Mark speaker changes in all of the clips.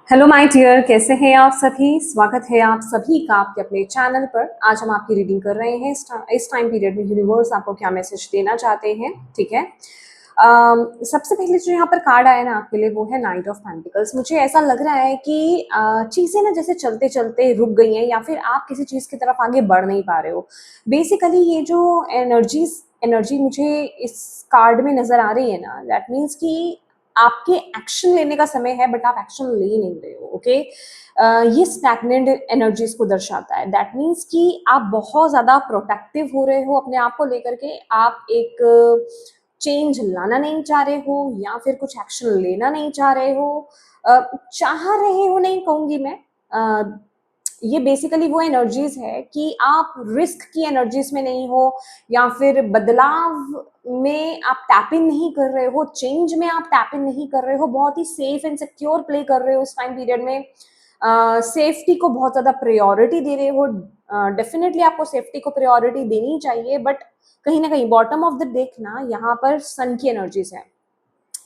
Speaker 1: Hello my dear, कैसे हैं आप सभी। स्वागत है आप सभी का आपके अपने चैनल पर। आज हम आपकी रीडिंग कर रहे हैं। इस टाइम पीरियड में यूनिवर्स आपको क्या मैसेज देना चाहते हैं, ठीक है। सबसे पहले जो यहाँ पर कार्ड आया ना आपके लिए, वो है नाइट ऑफ पेंटिकल्स। मुझे ऐसा लग रहा है कि चीज़ें ना जैसे चलते चलते रुक गई हैं, या फिर आप किसी चीज़ की तरफ आगे बढ़ नहीं पा रहे हो। बेसिकली ये जो एनर्जी मुझे इस कार्ड में नज़र आ रही है ना, दैट मीन्स कि आपके एक्शन लेने का समय है, बट आप एक्शन ले नहीं रहे हो। ओके, ये स्टैग्नेंट एनर्जीज को दर्शाता है। दैट मीन्स कि आप बहुत ज्यादा प्रोटेक्टिव हो रहे हो अपने आप को लेकर के। आप एक चेंज लाना नहीं चाह रहे हो, या फिर कुछ एक्शन लेना नहीं चाह रहे हो। चाह रहे हो नहीं कहूंगी मैं। ये बेसिकली वो एनर्जीज है कि आप रिस्क की एनर्जीज में नहीं हो, या फिर बदलाव में आप टैप इन नहीं कर रहे हो, चेंज में आप टैप इन नहीं कर रहे हो। बहुत ही सेफ एंड सिक्योर प्ले कर रहे हो इस टाइम पीरियड में। सेफ्टी को बहुत ज्यादा प्रायोरिटी दे रहे हो। डेफिनेटली आपको सेफ्टी को प्रायोरिटी देनी चाहिए, बट कहीं ना कहीं बॉटम ऑफ द डेक ना यहाँ पर सन की एनर्जीज है,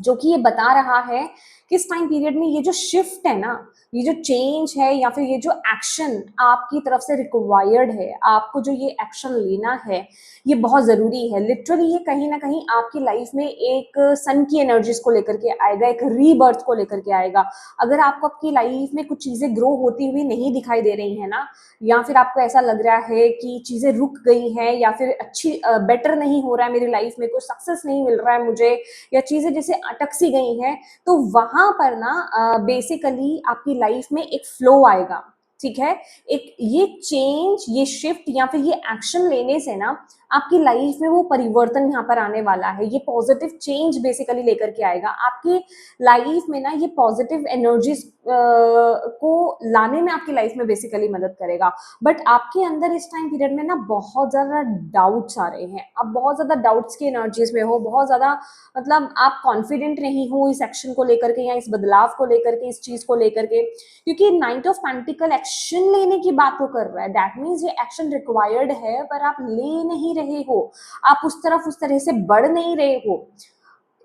Speaker 1: जो कि ये बता रहा है कि इस टाइम पीरियड में ये जो शिफ्ट है ना, ये जो चेंज है, या फिर ये जो एक्शन आपकी तरफ से रिक्वायर्ड है, आपको जो ये एक्शन लेना है, ये बहुत जरूरी है। लिटरली ये कहीं ना कहीं आपकी लाइफ में एक सन की एनर्जीज को लेकर के आएगा, एक रीबर्थ को लेकर के आएगा। अगर आपको आपकी लाइफ में कुछ चीजें ग्रो होती हुई नहीं दिखाई दे रही है ना, या फिर आपको ऐसा लग रहा है कि चीजें रुक गई हैं, या फिर अच्छी बेटर नहीं हो रहा है मेरी लाइफ में, कुछ सक्सेस नहीं मिल रहा है मुझे, या चीजें जैसे अटक सी गई हैं, तो वहां पर ना बेसिकली आपकी लाइफ में एक फ्लो आएगा। ठीक है, एक ये चेंज, ये शिफ्ट, या फिर ये एक्शन लेने से ना आपकी लाइफ में वो परिवर्तन यहाँ पर आने वाला है। ये पॉजिटिव चेंज बेसिकली लेकर के आएगा आपकी लाइफ में ना। ये पॉजिटिव एनर्जीज को लाने में आपकी लाइफ में बेसिकली मदद करेगा। बट आपके अंदर इस टाइम पीरियड में ना बहुत ज्यादा डाउट्स आ रहे हैं। आप बहुत ज्यादा डाउट्स की एनर्जीज में हो, बहुत ज्यादा मतलब आप कॉन्फिडेंट नहीं हो इस एक्शन को लेकर के, या इस बदलाव को लेकर के, इस चीज को लेकर के, क्योंकि नाइट ऑफ पेंटिकल एक्शन लेने की बात तो कर रहा है। दैट मीन्स ये एक्शन रिक्वायर्ड है, पर आप ले नहीं रहे हो। आप उस तरफ उस तरह से बढ़ नहीं रहे हो।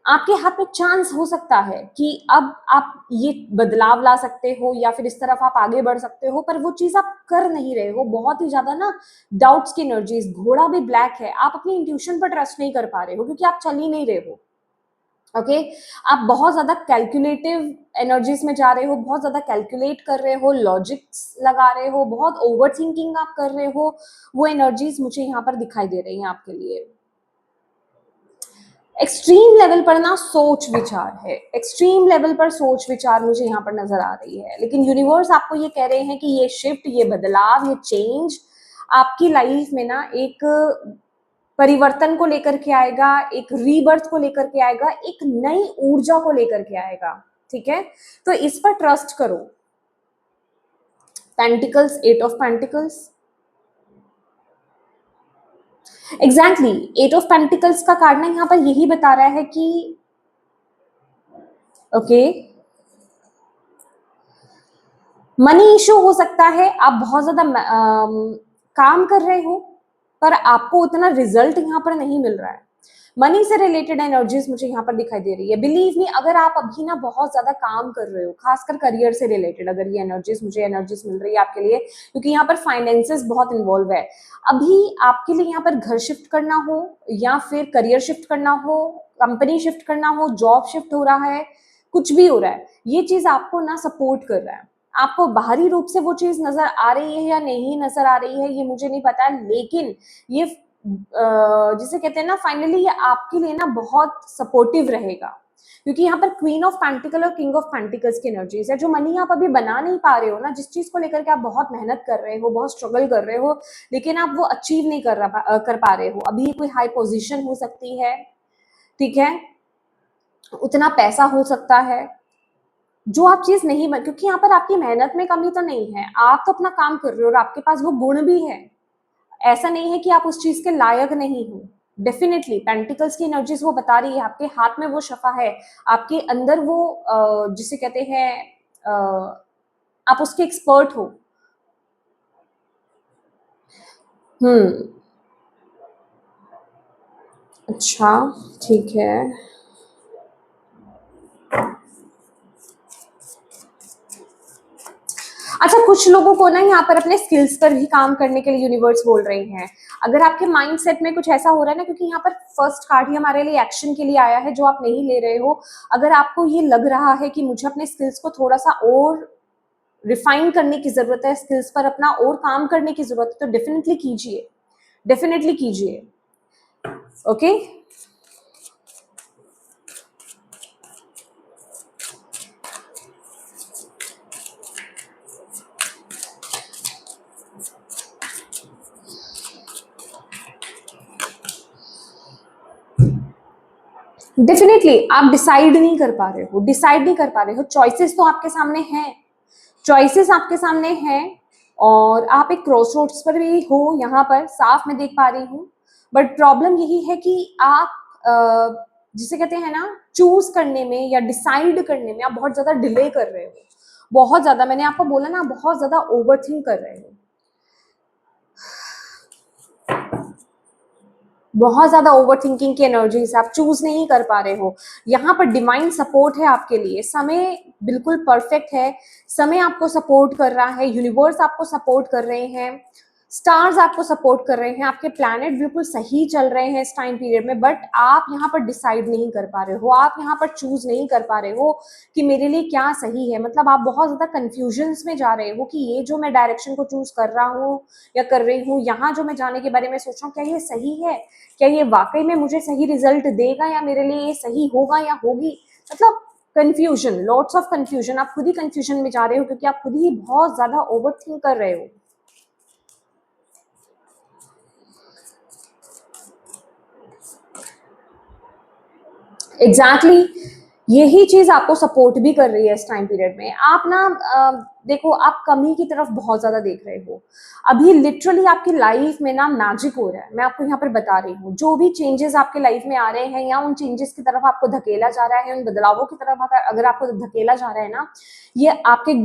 Speaker 1: आपके हाथ में चांस हो सकता है कि अब आप ये बदलाव ला सकते हो, या फिर इस तरफ आप आगे बढ़ सकते हो, पर वो चीज आप कर नहीं रहे हो। बहुत ही ज्यादा ना डाउट्स की एनर्जीज, घोड़ा भी ब्लैक है। आप अपनी इंट्यूशन पर ट्रस्ट नहीं कर पा रहे हो, क्योंकि आप चल ही नहीं रहे हो। ओके, आप बहुत ज्यादा कैलकुलेटिव एनर्जीज में जा रहे हो, बहुत ज्यादा कैलकुलेट कर रहे हो, लॉजिक्स लगा रहे हो, बहुत ओवर थिंकिंग आप कर रहे हो। वो एनर्जीज मुझे यहाँ पर दिखाई दे रही हैं आपके लिए। एक्सट्रीम लेवल पर ना सोच विचार है, एक्सट्रीम लेवल पर सोच विचार मुझे यहाँ पर नजर आ रही है। लेकिन यूनिवर्स आपको ये कह रहे हैं कि ये शिफ्ट, ये बदलाव, ये चेंज आपकी लाइफ में ना एक परिवर्तन को लेकर के आएगा, एक रीबर्थ को लेकर के आएगा, एक नई ऊर्जा को लेकर के आएगा। ठीक है, तो इस पर ट्रस्ट करो। Pentacles, 8 of pentacles, exactly 8 of pentacles का कार्ड ना यहाँ पर यही बता रहा है कि ओके, मनी इशू हो सकता है। आप बहुत ज्यादा काम कर रहे हो, पर आपको उतना रिजल्ट यहाँ पर नहीं मिल रहा है। मनी से रिलेटेड एनर्जीज मुझे यहाँ पर दिखाई दे रही है। बिलीव मी, अगर आप अभी ना बहुत ज्यादा काम कर रहे हो, खासकर करियर से रिलेटेड, अगर ये एनर्जीज मिल रही है आपके लिए, क्योंकि यहाँ पर फाइनेंसेस बहुत इन्वॉल्व है। अभी आपके लिए यहाँ पर घर शिफ्ट करना हो, या फिर करियर शिफ्ट करना हो, कंपनी शिफ्ट करना हो, जॉब शिफ्ट हो रहा है, कुछ भी हो रहा है, ये चीज आपको ना सपोर्ट कर रहा है। आपको बाहरी रूप से वो चीज नजर आ रही है या नहीं नजर आ रही है, ये मुझे नहीं पता, लेकिन ये जिसे कहते हैं ना, फाइनली ये आपके लिए ना बहुत सपोर्टिव रहेगा। क्योंकि यहाँ पर क्वीन ऑफ पेंटिकल और किंग ऑफ पेंटिकल्स की एनर्जीज है। जो मनी आप अभी बना नहीं पा रहे हो ना, जिस चीज को लेकर के आप बहुत मेहनत कर रहे हो, बहुत स्ट्रगल कर रहे हो, लेकिन आप वो अचीव नहीं कर पा रहे हो। अभी कोई हाई पोजीशन हो सकती है, ठीक है, उतना पैसा हो सकता है, जो आप चीज नहीं बन, क्योंकि यहाँ पर आपकी मेहनत में कमी तो नहीं है, आप तो अपना काम कर रहे हो और आपके पास वो गुण भी है। ऐसा नहीं है कि आप उस चीज के लायक नहीं हो। डेफिनेटली पेंटिकल्स की एनर्जीज वो बता रही है, आपके हाथ में वो शफा है, आपके अंदर वो जिसे कहते हैं आप उसके एक्सपर्ट हो। हम्म, अच्छा, ठीक है। अच्छा, कुछ लोगों को ना यहाँ पर अपने स्किल्स पर भी काम करने के लिए यूनिवर्स बोल रही हैं। अगर आपके माइंडसेट में कुछ ऐसा हो रहा है ना, क्योंकि यहाँ पर फर्स्ट कार्ड ही हमारे लिए एक्शन के लिए आया है जो आप नहीं ले रहे हो, अगर आपको ये लग रहा है कि मुझे अपने स्किल्स को थोड़ा सा और रिफाइन करने की जरूरत है, स्किल्स पर अपना और काम करने की जरूरत है, तो डेफिनेटली कीजिए, डेफिनेटली कीजिए। ओके, डेफिनेटली आप डिसाइड नहीं कर पा रहे हो, डिसाइड नहीं कर पा रहे हो। चॉइसेस तो आपके सामने हैं, चॉइसेस आपके सामने हैं, और आप एक क्रॉस रोड्स पर भी हो, यहाँ पर साफ मैं देख पा रही हूँ। बट प्रॉब्लम यही है कि आप जिसे कहते हैं ना, चूज करने में या डिसाइड करने में आप बहुत ज्यादा डिले कर रहे हो, बहुत ज्यादा। मैंने आपको बोला ना, बहुत ज्यादा ओवरथिंक कर रहे हो, बहुत ज्यादा ओवर थिंकिंग की एनर्जी से आप चूज नहीं कर पा रहे हो। यहाँ पर डिवाइन सपोर्ट है आपके लिए, समय बिल्कुल परफेक्ट है, समय आपको सपोर्ट कर रहा है, यूनिवर्स आपको सपोर्ट कर रहे हैं, स्टार्स आपको सपोर्ट कर रहे हैं, आपके प्लैनेट बिल्कुल सही चल रहे हैं इस टाइम पीरियड में। बट आप यहाँ पर डिसाइड नहीं कर पा रहे हो, आप यहाँ पर चूज नहीं कर पा रहे हो कि मेरे लिए क्या सही है। मतलब आप बहुत ज्यादा कंफ्यूजन्स में जा रहे हो कि ये जो मैं डायरेक्शन को चूज कर रहा हूँ या कर रही हूँ, यहाँ जो मैं जाने के बारे में सोच रहा हूँ, क्या ये सही है, क्या ये वाकई में मुझे सही रिजल्ट देगा, या मेरे लिए ये सही होगा या होगी। मतलब कंफ्यूजन, लॉट्स ऑफ कंफ्यूजन, आप खुद ही कंफ्यूजन में जा रहे हो क्योंकि आप खुद ही बहुत ज्यादा ओवर थिंक कर रहे हो। एग्जैक्टली exactly, यही चीज आपको सपोर्ट भी कर रही है इस टाइम पीरियड में। आप ना देखो, आप कमी की तरफ बहुत ज्यादा देख रहे हो। अभी लिटरली आपकी लाइफ में ना मैजिक हो रहा है, मैं आपको यहाँ पर बता रही हूँ। जो भी चेंजेस आपके लाइफ में आ रहे हैं, या उन चेंजेस की तरफ आपको धकेला जा रहा है, उन बदलावों की तरफ अगर आपको धकेला जा रहा है ना, ये आपके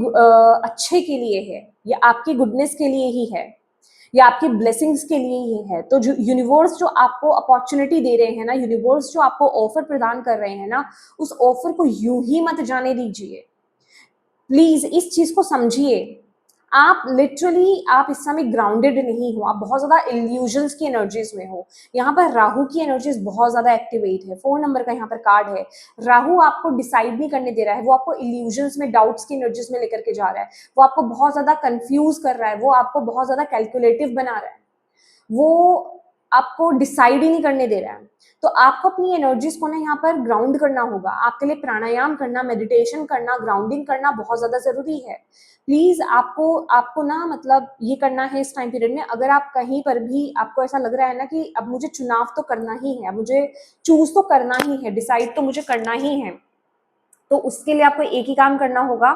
Speaker 1: अच्छे के लिए है, ये आपकी गुडनेस के लिए ही है, या आपकी ब्लेसिंग्स के लिए ही है। तो जो यूनिवर्स जो आपको अपॉर्चुनिटी दे रहे हैं ना, यूनिवर्स जो आपको ऑफर प्रदान कर रहे हैं ना, उस ऑफर को यूं ही मत जाने दीजिए। प्लीज इस चीज को समझिए। आप लिटरली, आप इस समय ग्राउंडेड नहीं हो, आप बहुत ज्यादा इल्यूजन्स की एनर्जीज में हो। यहाँ पर राहु की एनर्जीज बहुत ज्यादा एक्टिवेट है, 4 नंबर का यहाँ पर कार्ड है। राहु आपको डिसाइड नहीं करने दे रहा है, वो आपको इल्यूजन्स में, डाउट्स की एनर्जीज में लेकर के जा रहा है, वो आपको बहुत ज्यादा कंफ्यूज कर रहा है, वो आपको बहुत ज्यादा कैलकुलेटिव बना रहा है, वो आपको डिसाइड ही नहीं करने दे रहा है। तो आपको अपनी एनर्जीज को ना यहाँ पर ग्राउंड करना होगा। आपके लिए प्राणायाम करना, मेडिटेशन करना, ग्राउंडिंग करना बहुत ज्यादा जरूरी है। प्लीज आपको आपको ना, मतलब ये करना है इस टाइम पीरियड में। अगर आप कहीं पर भी, आपको ऐसा लग रहा है ना कि अब मुझे चुनाव तो करना ही है, मुझे चूज तो करना ही है, डिसाइड तो मुझे करना ही है, तो उसके लिए आपको एक ही काम करना होगा।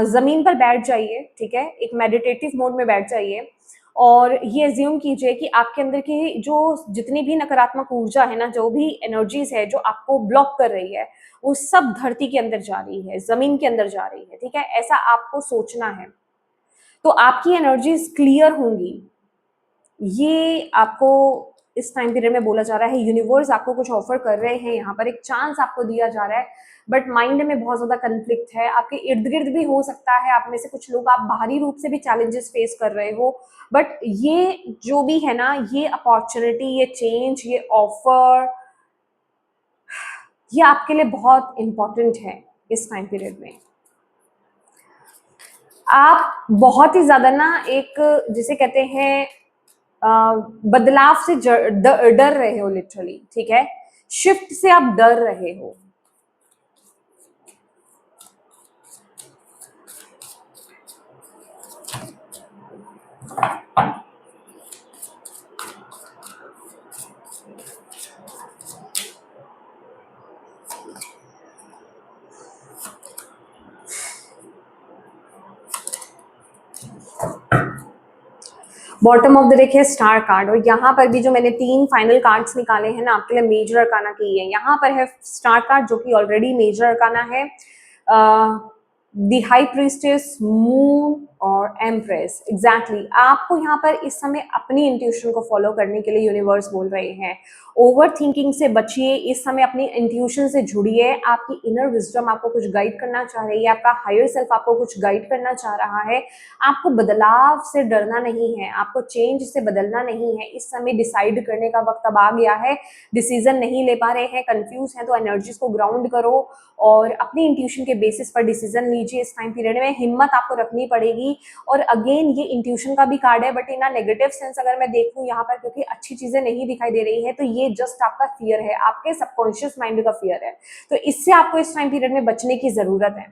Speaker 1: जमीन पर बैठ जाइए, ठीक है, एक मेडिटेटिव मोड में बैठ जाइए, और ये अज्यूम कीजिए कि आपके अंदर की जो जितनी भी नकारात्मक ऊर्जा है ना, जो भी एनर्जीज है जो आपको ब्लॉक कर रही है, वो सब धरती के अंदर जा रही है, जमीन के अंदर जा रही है, ठीक है, ऐसा आपको सोचना है। तो आपकी एनर्जीज क्लियर होंगी। ये आपको इस टाइम पीरियड में बोला जा रहा है। यूनिवर्स आपको कुछ ऑफर कर रहे हैं, यहाँ पर एक चांस आपको दिया जा रहा है, बट माइंड में बहुत ज्यादा कंफ्लिक्ट है। आपके इर्द गिर्द भी हो सकता है, आप में से कुछ लोग, आप बाहरी रूप से भी चैलेंजेस फेस कर रहे हो, बट ये जो भी है ना, ये अपॉर्चुनिटी, ये चेंज, ये ऑफर, ये आपके लिए बहुत इंपॉर्टेंट है इस टाइम पीरियड में। आप बहुत ही ज्यादा ना, एक जिसे कहते हैं बदलाव से डर रहे हो लिटरली, ठीक है, शिफ्ट से आप डर रहे हो। बॉटम ऑफ द डेक है स्टार कार्ड, और यहाँ पर भी जो मैंने 3 फाइनल कार्ड्स निकाले हैं ना आपके लिए, मेजर अरकाना की है। यहाँ पर है स्टार कार्ड जो कि ऑलरेडी मेजर अरकाना है, द हाई प्रीस्टेस, मून, और एम्प्रेस। एग्जैक्टली आपको यहाँ पर इस समय अपनी इंट्यूशन को फॉलो करने के लिए यूनिवर्स बोल रहे हैं। ओवर थिंकिंग से बचिए, इस समय अपनी इंट्यूशन से जुड़िए। आपकी इनर विजडम आपको कुछ गाइड करना चाह रही है, आपका हायर सेल्फ आपको कुछ गाइड करना चाह रहा है। आपको बदलाव से डरना नहीं है, आपको चेंज से बदलना नहीं है। इस समय डिसाइड करने का वक्त अब आ गया है। डिसीजन नहीं ले पा रहे हैं, कंफ्यूज हैं, तो एनर्जीज को ग्राउंड करो और अपनी इंट्यूशन के बेसिस पर डिसीजन लीजिए। इस टाइम पीरियड में हिम्मत आपको रखनी पड़ेगी। और अगेन ये इंट्यूशन का भी कार्ड है, but in a negative sense अगर मैं देखूं यहाँ पर, क्योंकि अच्छी चीजें नहीं दिखाई दे रही है, तो ये जस्ट आपका फियर है, आपके सबकॉन्शियस माइंड का फियर है। तो इससे आपको इस टाइम पीरियड में बचने की जरूरत है।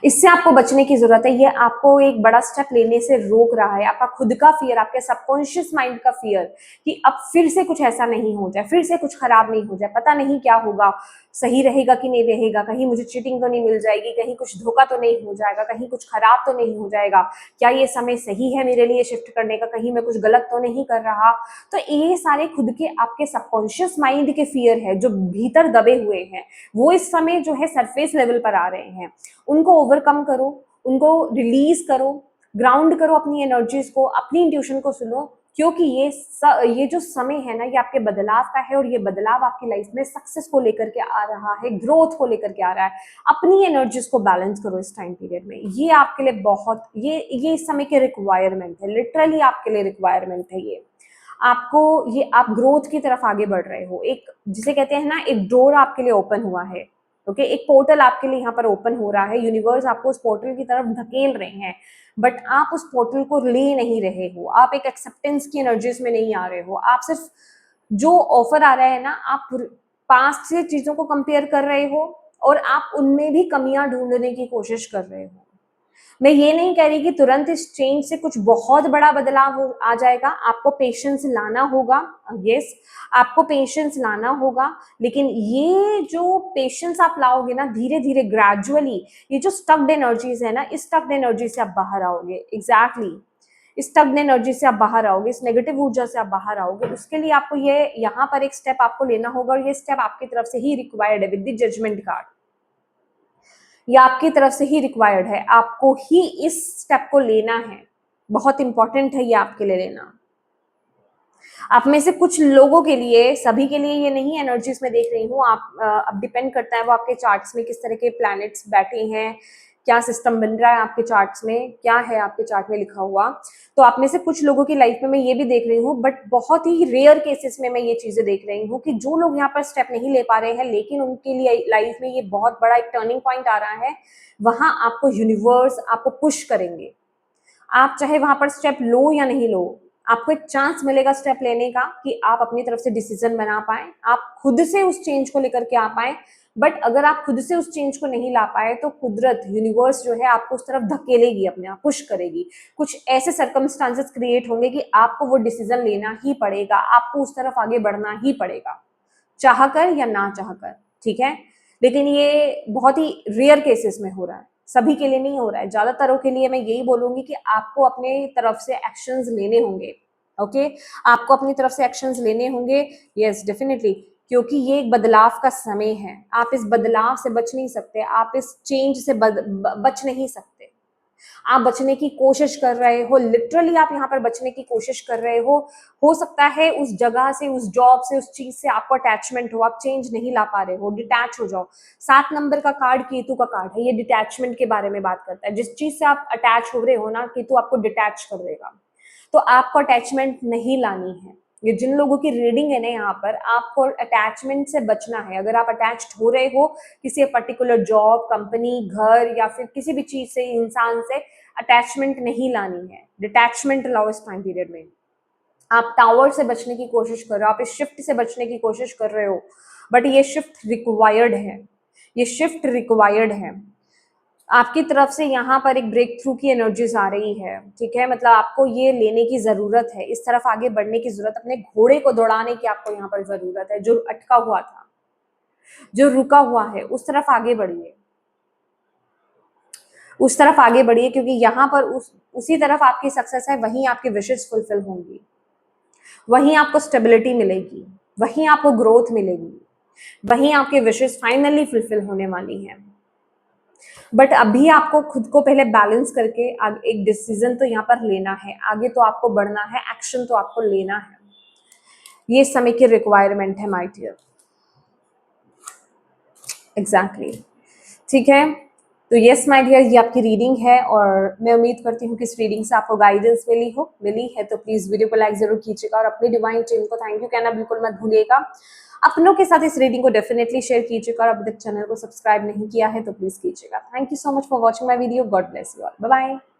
Speaker 1: इससे आपको बचने की जरूरत है। ये आपको एक बड़ा स्टेप लेने से रोक रहा है, आपका खुद का फियर, आपके सबकॉन्शियस माइंड का फियर कि अब फिर से कुछ ऐसा नहीं हो जाए, फिर से कुछ खराब नहीं हो जाए, पता नहीं क्या होगा, सही रहेगा कि नहीं रहेगा, कहीं मुझे चीटिंग तो नहीं मिल जाएगी, कहीं कुछ धोखा तो नहीं हो जाएगा, कहीं कुछ खराब तो नहीं हो जाएगा, क्या ये समय सही है मेरे लिए शिफ्ट करने का, कहीं मैं कुछ गलत तो नहीं कर रहा। तो ये सारे खुद के आपके सबकॉन्शियस माइंड के फियर है जो भीतर दबे हुए हैं, वो इस समय जो है सरफेस लेवल पर आ रहे हैं। उनको ओवरकम करो, उनको रिलीज करो, ग्राउंड करो अपनी एनर्जीज को, अपनी इंट्यूशन को सुनो, क्योंकि ये जो समय है ना, ये आपके बदलाव का है और ये बदलाव आपकी लाइफ में सक्सेस को लेकर के आ रहा है, ग्रोथ को लेकर के आ रहा है। अपनी एनर्जीज को बैलेंस करो इस टाइम पीरियड में। ये आपके लिए बहुत ये इस समय के रिक्वायरमेंट है, लिटरली आपके लिए रिक्वायरमेंट है ये। आपको ये आप ग्रोथ की तरफ आगे बढ़ रहे हो, एक जिसे कहते हैं ना, एक डोर आपके लिए ओपन हुआ है। ओके, एक पोर्टल आपके लिए यहाँ पर ओपन हो रहा है, यूनिवर्स आपको उस पोर्टल की तरफ धकेल रहे हैं, बट आप उस पोर्टल को ले नहीं रहे हो, आप एक एक्सेप्टेंस की एनर्जीज में नहीं आ रहे हो। आप सिर्फ जो ऑफर आ रहा है ना, आप पास्ट से चीजों को कंपेयर कर रहे हो और आप उनमें भी कमियां ढूंढने की कोशिश कर रहे हो। मैं ये नहीं कह रही कि तुरंत इस चेंज से कुछ बहुत बड़ा बदलाव आ जाएगा, आपको पेशेंस लाना होगा। यस, आपको पेशेंस लाना होगा, लेकिन ये जो पेशेंस आप लाओगे ना, धीरे धीरे ग्रेजुअली, ये जो स्टक्ड एनर्जीज है ना, इस स्टक्ड एनर्जी से आप बाहर आओगे। एग्जैक्टली इस स्टक्ड एनर्जी से आप बाहर आओगे, इस नेगेटिव ऊर्जा से आप बाहर आओगे। उसके लिए आपको ये यहाँ पर एक स्टेप आपको लेना होगा, और ये स्टेप आपकी तरफ से ही रिक्वायर्ड है विद द जजमेंट कार्ड। ये आपकी तरफ से ही रिक्वायर्ड है, आपको ही इस स्टेप को लेना है। बहुत इंपॉर्टेंट है ये आपके लिए लेना। आप में से कुछ लोगों के लिए, सभी के लिए ये नहीं एनर्जीज में देख रही हूँ। आप अब डिपेंड करता है वो आपके चार्ट्स में किस तरह के प्लैनेट्स बैठे हैं, क्या सिस्टम बन रहा है आपके चार्ट्स में, क्या है आपके चार्ट में लिखा हुआ। तो आप में से कुछ लोगों की लाइफ में मैं ये भी देख रही हूँ, बट बहुत ही रेयर केसेस में मैं ये चीजें देख रही हूँ कि जो लोग यहाँ पर स्टेप नहीं ले पा रहे हैं, लेकिन उनके लिए लाइफ में ये बहुत बड़ा एक टर्निंग पॉइंट आ रहा है। वहां आपको यूनिवर्स आपको पुश करेंगे। आप चाहे वहां पर स्टेप लो या नहीं लो, आपको एक चांस मिलेगा स्टेप लेने का कि आप अपनी तरफ से डिसीजन बना पाए, आप खुद से उस चेंज को लेकर के आ पाए। बट अगर आप खुद से उस चेंज को नहीं ला पाए, तो कुदरत, यूनिवर्स जो है आपको उस तरफ धकेलेगी, अपने आप पुश करेगी। कुछ ऐसे सर्कमस्टांसेस क्रिएट होंगे कि आपको वो डिसीजन लेना ही पड़ेगा, आपको उस तरफ आगे बढ़ना ही पड़ेगा, चाह कर या ना चाह कर। ठीक है, लेकिन ये बहुत ही रेयर केसेस में हो रहा है, सभी के लिए नहीं हो रहा है। ज्यादातरों के लिए मैं यही बोलूंगी कि आपको अपने तरफ से एक्शंस लेने होंगे। ओके, आपको अपनी तरफ से एक्शंस लेने होंगे। यस, डेफिनेटली, क्योंकि ये एक बदलाव का समय है। आप इस बदलाव से बच नहीं सकते, आप इस चेंज से बच नहीं सकते। आप बचने की कोशिश कर रहे हो, लिटरली आप यहाँ पर बचने की कोशिश कर रहे हो सकता है उस जगह से, उस जॉब से, उस चीज से आपको अटैचमेंट हो, आप चेंज नहीं ला पा रहे हो, डिटैच हो जाओ। 7 नंबर का कार्ड केतु का कार्ड है, ये डिटैचमेंट के बारे में बात करता है। जिस चीज से आप अटैच हो रहे हो ना, केतु आपको डिटैच कर देगा। तो आपको अटैचमेंट नहीं लानी है। ये जिन लोगों की रीडिंग है ना, यहाँ पर आपको अटैचमेंट से बचना है। अगर आप अटैच्ड हो रहे हो किसी पर्टिकुलर जॉब, कंपनी, घर या फिर किसी भी चीज से, इंसान से, अटैचमेंट नहीं लानी है, डिटैचमेंट लाओ इस टाइम पीरियड में। आप टावर से बचने की कोशिश कर रहे हो, आप इस शिफ्ट से बचने की कोशिश कर रहे हो, बट ये शिफ्ट रिक्वायर्ड है, ये शिफ्ट रिक्वायर्ड है। आपकी तरफ से यहाँ पर एक ब्रेक थ्रू की एनर्जीज आ रही है। ठीक है, मतलब आपको ये लेने की जरूरत है, इस तरफ आगे बढ़ने की जरूरत, अपने घोड़े को दौड़ाने की आपको यहाँ पर जरूरत है। जो अटका हुआ था, जो रुका हुआ है, उस तरफ आगे बढ़िए, उस तरफ आगे बढ़िए, क्योंकि यहाँ पर उसी तरफ आपकी सक्सेस है, वहीं आपकी विशेष फुलफिल होंगी, वहीं आपको स्टेबिलिटी मिलेगी, वहीं आपको ग्रोथ मिलेगी, वहीं आपके विशेष फाइनली फुलफिल होने वाली है। बट अभी आपको खुद को पहले बैलेंस करके एक डिसीजन तो यहाँ पर लेना है, आगे तो आपको बढ़ना है, एक्शन तो आपको लेना है, ये समय की रिक्वायरमेंट है माय डियर। एग्जैक्टली ठीक है। तो यस माय डियर, ये आपकी रीडिंग है और मैं उम्मीद करती हूँ कि इस रीडिंग से आपको गाइडेंस मिली है तो प्लीज वीडियो को लाइक जरूर कीजिएगा और अपनी डिवाइन टीम को थैंक यू कहना बिल्कुल मत भूलिएगा। अपनों के साथ इस रीडिंग को डेफिनेटली शेयर कीजिएगा और अभी तक चैनल को सब्सक्राइब नहीं किया है तो प्लीज कीजिएगा। Thank you so much for watching my video. God bless you all. Bye bye.